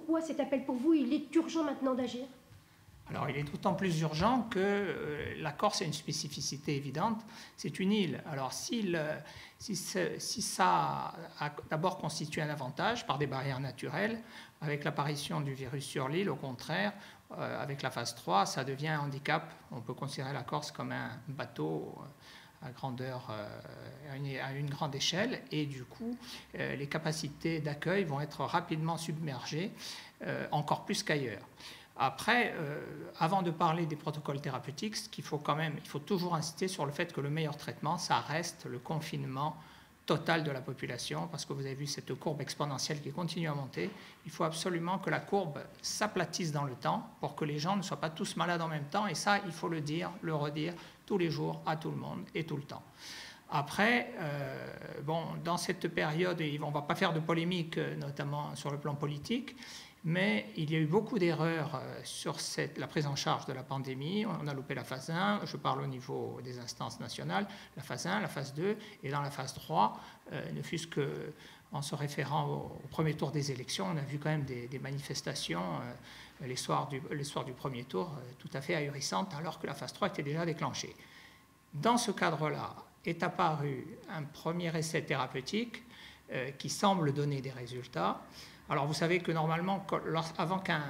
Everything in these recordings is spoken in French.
pourquoi cet appel pour vous, il est urgent maintenant d'agir? Alors, il est d'autant plus urgent que la Corse a une spécificité évidente, c'est une île. Alors, si ça a d'abord constitué un avantage par des barrières naturelles, avec l'apparition du virus sur l'île, au contraire, avec la phase 3, ça devient un handicap. On peut considérer la Corse comme un bateau à grandeur, à une grande échelle, et du coup, les capacités d'accueil vont être rapidement submergées, encore plus qu'ailleurs. Après, avant de parler des protocoles thérapeutiques, il faut toujours insister sur le fait que le meilleur traitement, ça reste le confinement total de la population, parce que vous avez vu cette courbe exponentielle qui continue à monter. Il faut absolument que la courbe s'aplatisse dans le temps pour que les gens ne soient pas tous malades en même temps, et ça, il faut le dire, le redire tous les jours à tout le monde et tout le temps. Après, dans cette période, on ne va pas faire de polémique, notamment sur le plan politique, mais il y a eu beaucoup d'erreurs sur la prise en charge de la pandémie. On a loupé la phase 1, je parle au niveau des instances nationales, la phase 1, la phase 2, et dans la phase 3, ne fût-ce qu'en se référant au premier tour des élections, on a vu quand même des manifestations les soirs du premier tour tout à fait ahurissantes, alors que la phase 3 était déjà déclenchée. Dans ce cadre-là, est apparu un premier essai thérapeutique qui semble donner des résultats. Alors vous savez que normalement, avant qu'un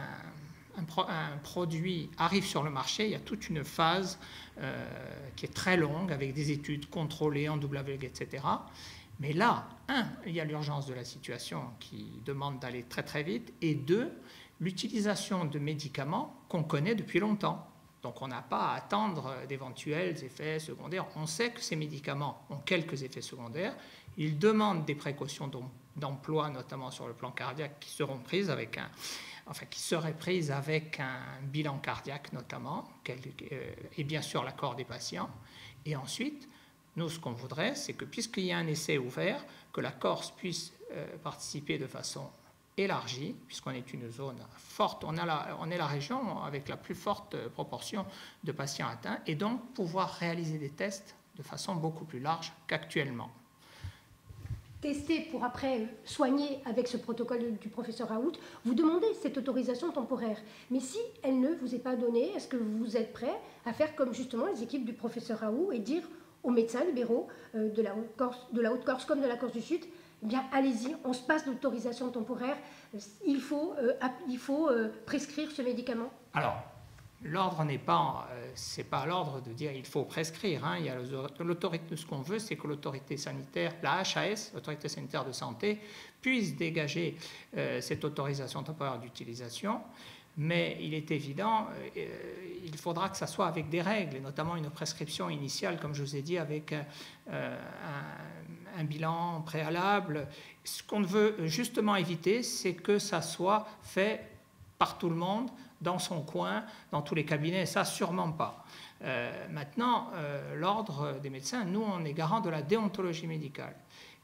produit arrive sur le marché, il y a toute une phase qui est très longue, avec des études contrôlées en double aveugle, etc. Mais là, il y a l'urgence de la situation qui demande d'aller très très vite, et deux, l'utilisation de médicaments qu'on connaît depuis longtemps. Donc on n'a pas à attendre d'éventuels effets secondaires. On sait que ces médicaments ont quelques effets secondaires. Ils demandent des précautions d'emploi, notamment sur le plan cardiaque, qui seraient prises avec un bilan cardiaque notamment, et bien sûr l'accord des patients. Et ensuite, nous, ce qu'on voudrait, c'est que puisqu'il y a un essai ouvert, que la Corse puisse participer de façon élargie, puisqu'on est une zone forte, on est la région avec la plus forte proportion de patients atteints, et donc pouvoir réaliser des tests de façon beaucoup plus large qu'actuellement. Tester pour après soigner avec ce protocole du professeur Raoult, vous demandez cette autorisation temporaire. Mais si elle ne vous est pas donnée, est-ce que vous êtes prêt à faire comme justement les équipes du professeur Raoult et dire aux médecins libéraux de la Haute-Corse comme de la Corse du Sud, eh bien allez-y, on se passe l'autorisation temporaire, il faut prescrire ce médicament? Alors, l'ordre c'est pas l'ordre de dire il faut prescrire. Il y a l'autorité, ce qu'on veut, c'est que l'autorité sanitaire, la HAS, l'autorité sanitaire de santé, puisse dégager cette autorisation temporaire d'utilisation. Mais il est évident, il faudra que ça soit avec des règles, et notamment une prescription initiale, comme je vous ai dit, avec un bilan préalable. Ce qu'on veut justement éviter, c'est que ça soit fait par tout le monde, dans son coin, dans tous les cabinets, ça sûrement pas. Maintenant, l'ordre des médecins, nous, on est garant de la déontologie médicale.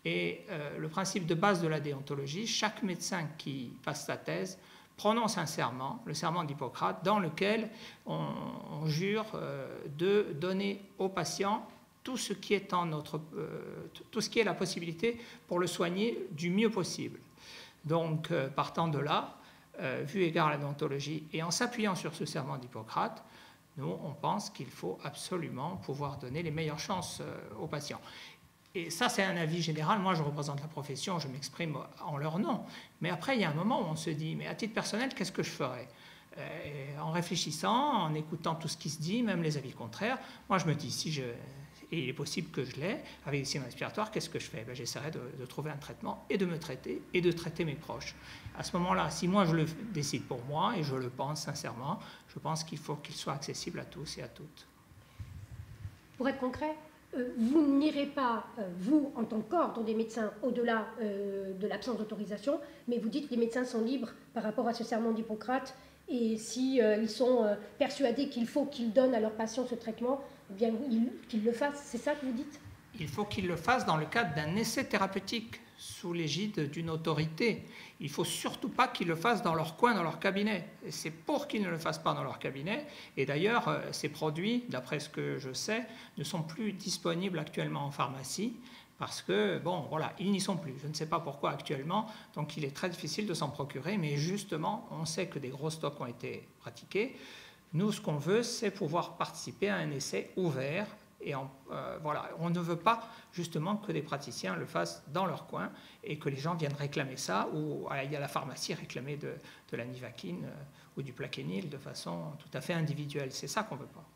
Et le principe de base de la déontologie, chaque médecin qui passe sa thèse prononce un serment, le serment d'Hippocrate, dans lequel on jure de donner au patient tout ce qui est tout ce qui est la possibilité pour le soigner du mieux possible. Donc, partant de là, vu égard à la déontologie et en s'appuyant sur ce serment d'Hippocrate, nous, on pense qu'il faut absolument pouvoir donner les meilleures chances aux patients. Et ça, c'est un avis général. Moi, je représente la profession, je m'exprime en leur nom. Mais après, il y a un moment où on se dit, mais à titre personnel, qu'est-ce que je ferais? En réfléchissant, en écoutant tout ce qui se dit, même les avis contraires, moi, je me dis, et il est possible que je l'ai, avec des signes respiratoires, qu'est-ce que je fais? J'essaierai de trouver un traitement et de me traiter et de traiter mes proches. À ce moment-là, si moi je le décide pour moi, et je le pense sincèrement, je pense qu'il faut qu'il soit accessible à tous et à toutes. Pour être concret, vous n'irez pas, vous, en tant qu'ordre des médecins, au-delà de l'absence d'autorisation, mais vous dites que les médecins sont libres par rapport à ce serment d'Hippocrate, et si ils sont persuadés qu'il faut qu'ils donnent à leurs patients ce traitement, eh bien qu'ils le fassent. C'est ça que vous dites? Il faut qu'ils le fassent dans le cadre d'un essai thérapeutique, sous l'égide d'une autorité. Il ne faut surtout pas qu'ils le fassent dans leur coin, dans leur cabinet. C'est pour qu'ils ne le fassent pas dans leur cabinet. Et d'ailleurs, ces produits, d'après ce que je sais, ne sont plus disponibles actuellement en pharmacie, parce que, bon, voilà, ils n'y sont plus. Je ne sais pas pourquoi actuellement, donc il est très difficile de s'en procurer, mais justement, on sait que des gros stocks ont été pratiqués. Nous, ce qu'on veut, c'est pouvoir participer à un essai ouvert. Et voilà, on ne veut pas justement que des praticiens le fassent dans leur coin et que les gens viennent réclamer ça ou aller à la pharmacie réclamer de la nivaquine ou du plaquenil de façon tout à fait individuelle. C'est ça qu'on ne veut pas.